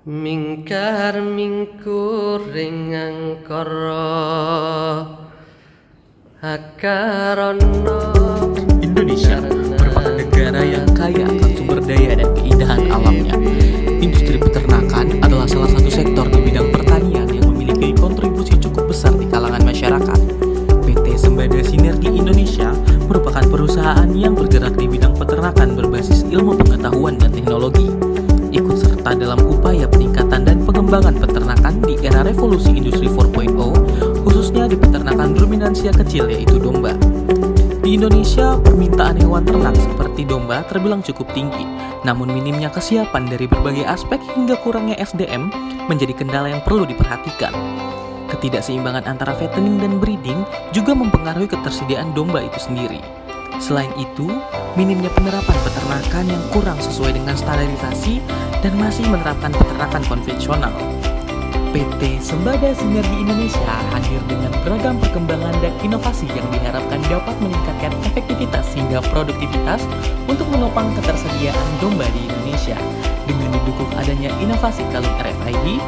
Mingkar mingkuring angkara hakarono. Indonesia merupakan negara yang kaya akan sumber daya dan keindahan alamnya. Industri peternakan adalah salah satu sektor di bidang pertanian yang memiliki kontribusi cukup besar di kalangan masyarakat. PT Sembada Sinergi Indonesia merupakan perusahaan yang bergerak di bidang peternakan berbasis ilmu pengetahuan dan teknologi. Ikut serta dalam upaya peningkatan dan pengembangan peternakan di era revolusi industri 4.0, khususnya di peternakan ruminansia kecil yaitu domba. Di Indonesia, permintaan hewan ternak seperti domba terbilang cukup tinggi, namun minimnya kesiapan dari berbagai aspek hingga kurangnya SDM menjadi kendala yang perlu diperhatikan. Ketidakseimbangan antara fattening dan breeding juga mempengaruhi ketersediaan domba itu sendiri. Selain itu, minimnya penerapan peternakan yang kurang sesuai dengan standarisasi dan masih menerapkan peternakan konvensional. PT Sembada Sinergi Indonesia hadir dengan beragam perkembangan dan inovasi yang diharapkan dapat meningkatkan efektivitas hingga produktivitas untuk menopang ketersediaan domba di Indonesia. Dengan didukung adanya inovasi kalung RFID,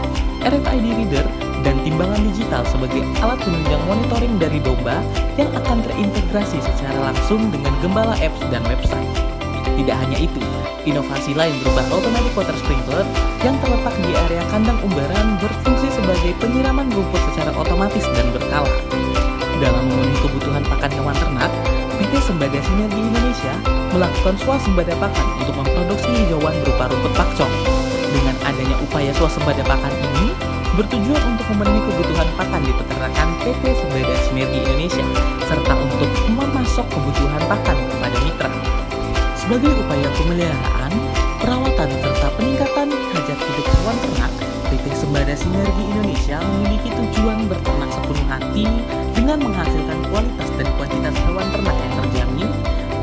RFID reader, dan timbangan digital sebagai alat penunjang monitoring dari domba yang akan terintegrasi secara langsung dengan gembala apps dan website. Tidak hanya itu, inovasi lain berupa automatic water sprinkler yang terletak di area kandang umbaran berfungsi sebagai penyiraman rumput secara otomatis dan berkala. Dalam memenuhi kebutuhan pakan hewan ternak, PT Sembada Sinergi Indonesia melakukan swasembada pakan untuk memproduksi hijauan berupa rumput pakcoy. Dengan adanya upaya swasembada pakan ini, bertujuan untuk memenuhi kebutuhan pakan di peternakan PT Sembada Sinergi Indonesia, serta untuk memasok kebutuhan pakan kepada mitra. Sebagai upaya pemeliharaan, perawatan, serta peningkatan hajat hidup hewan ternak, PT Sembada Sinergi Indonesia memiliki tujuan berternak sepenuh hati dengan menghasilkan kualitas dan kuantitas hewan ternak yang terjamin,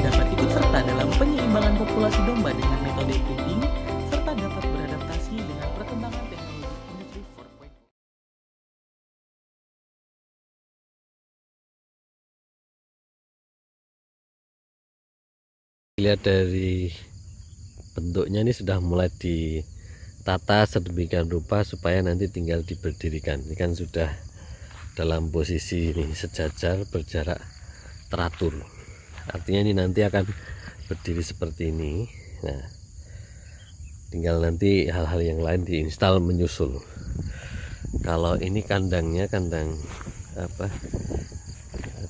dapat ikut serta dalam penyeimbangan populasi domba dengan metode breeding, serta dapat beradaptasi dengan perkembangan teknologi industri 4.0. Lihat dari bentuknya ini sudah mulai ditata sedemikian rupa supaya nanti tinggal diberdirikan. Ini kan sudah dalam posisi ini sejajar berjarak teratur. Artinya ini nanti akan berdiri seperti ini. Nah, tinggal nanti hal-hal yang lain diinstal menyusul. Kalau ini kandangnya kandang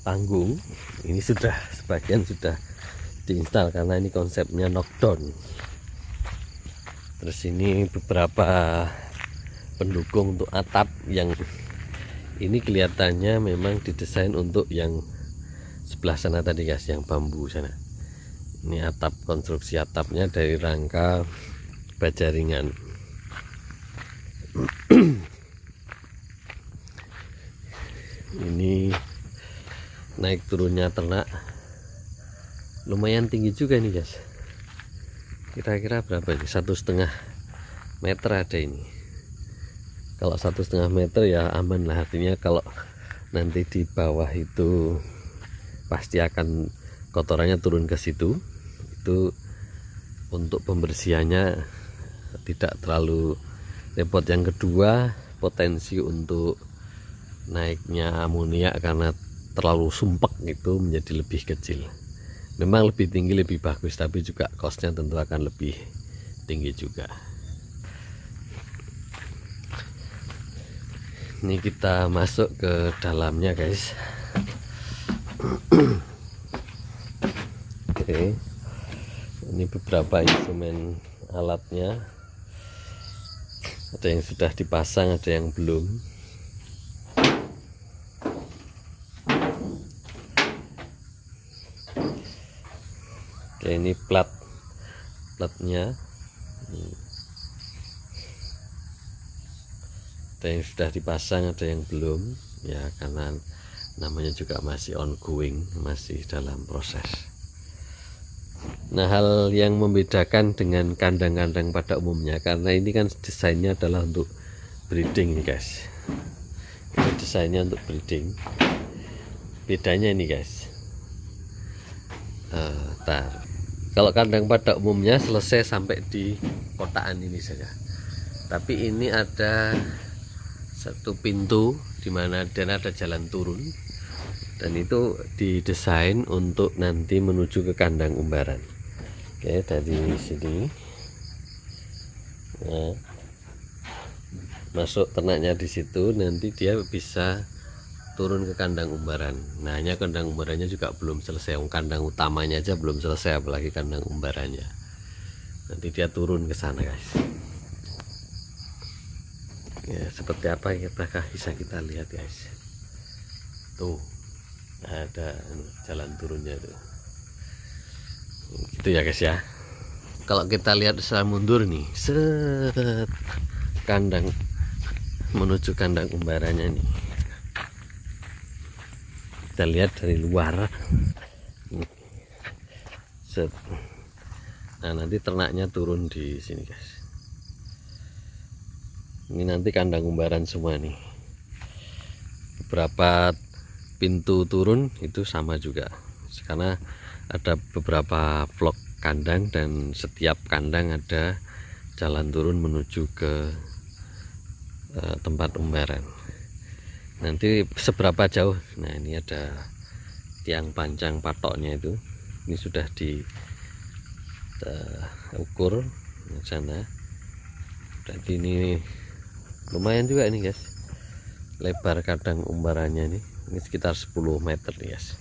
panggung, ini sudah sebagian sudah diinstal karena ini konsepnya knockdown. Terus ini beberapa pendukung untuk atap yang ini kelihatannya memang didesain untuk yang sebelah sana tadi guys, yang bambu sana. Ini atap, konstruksi atapnya dari rangka baja ringan. Ini naik turunnya ternak lumayan tinggi juga nih guys. Kira-kira berapa ini? 1,5 meter ada ini. Kalau 1,5 meter ya aman lah, artinya kalau nanti di bawah itu pasti akan kotorannya turun ke situ. Itu untuk pembersihannya tidak terlalu repot. Yang kedua, potensi untuk naiknya amoniak karena terlalu sumpek itu menjadi lebih kecil. Memang lebih tinggi lebih bagus, tapi juga costnya tentu akan lebih tinggi juga. Ini kita masuk ke dalamnya guys. Oke, ini beberapa instrumen alatnya. Ada yang sudah dipasang, ada yang belum. Oke, ini platnya. Ada yang sudah dipasang, ada yang belum ya, karena namanya juga masih ongoing, masih dalam proses. Nah, hal yang membedakan dengan kandang-kandang pada umumnya, karena ini kan desainnya adalah untuk breeding nih guys. Ini desainnya untuk breeding. Bedanya ini guys, kalau kandang pada umumnya selesai sampai di kotaan ini saja. Tapi ini ada satu pintu di mana dan ada jalan turun, dan itu didesain untuk nanti menuju ke kandang umbaran. Oke, dari sini nah, masuk ternaknya di situ, nanti dia bisa turun ke kandang umbaran. Nah, hanya kandang umbarannya juga belum selesai, kandang utamanya aja belum selesai, apalagi kandang umbarannya. Nanti dia turun ke sana, guys. Ya, seperti apa bisa kita lihat, guys. Tuh ada jalan turunnya tuh, gitu ya guys ya. Kalau kita lihat secara mundur nih, set kandang menuju kandang umbarannya nih, kita lihat dari luar. Set. Nah, nanti ternaknya turun di sini, guys. Ini nanti kandang umbaran semua nih. Beberapa pintu turun itu sama juga, karena ada beberapa blok kandang dan setiap kandang ada jalan turun menuju ke tempat umbaran. Nanti seberapa jauh, nah ini ada tiang panjang patoknya itu, ini sudah diukur di sana. Berarti ini lumayan juga ini, guys, lebar kandang umbarannya ini sekitar 10 meter nih, guys.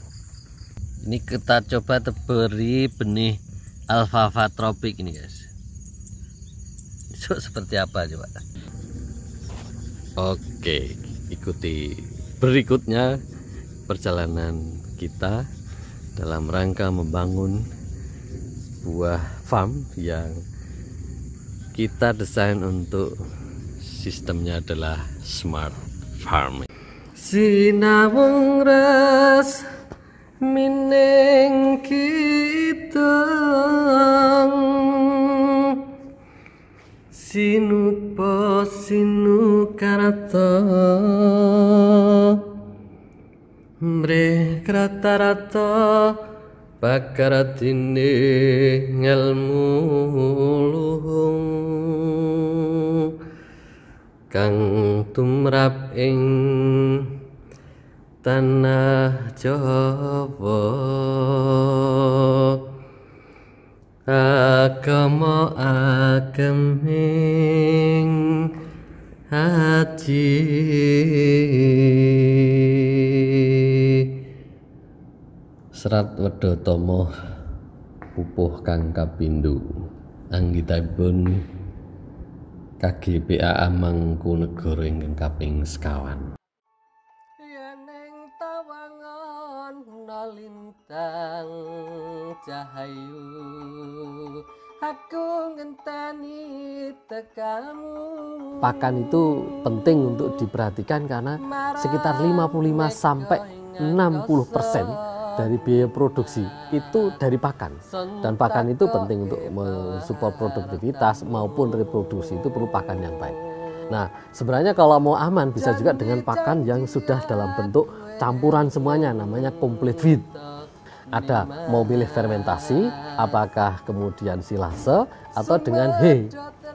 Ini kita coba beri benih alfalfa tropik ini, guys. So, seperti apa coba? Oke, ikuti berikutnya perjalanan kita dalam rangka membangun sebuah farm yang kita desain untuk sistemnya adalah smart farming. Sinawung ras mining kitang sinupa sinukarata mre krata-rata pakaratine ngelmu luhung kang tumrap ing tanah Jawa, agama ageming haji. Serat Wedotama pupuh kang kapindho, anggitipun KGPA Mangkunegara ingkang kaping sekawan. Yeneng tawangan nalintang cahayu, aku ngenteni tekamu. Pakan itu penting untuk diperhatikan karena sekitar 55 sampai 60% dari biaya produksi itu dari pakan, dan pakan itu penting untuk mensupport produktivitas maupun reproduksi, itu perlu pakan yang baik. Nah, sebenarnya kalau mau aman bisa juga dengan pakan yang sudah dalam bentuk campuran semuanya, namanya complete feed. Ada mau pilih fermentasi, apakah kemudian silase atau dengan hay,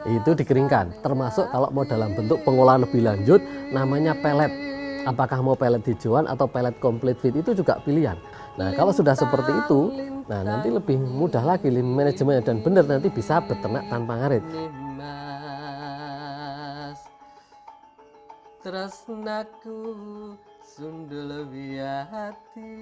itu dikeringkan. Termasuk kalau mau dalam bentuk pengolahan lebih lanjut namanya pellet. Apakah mau pellet hijauan atau pellet complete feed, itu juga pilihan. Nah, kalau sudah seperti itu, nah nanti lebih mudah lagi manajemennya dan benar, nanti bisa beternak tanpa ngarit. Tresnaku sundul wiati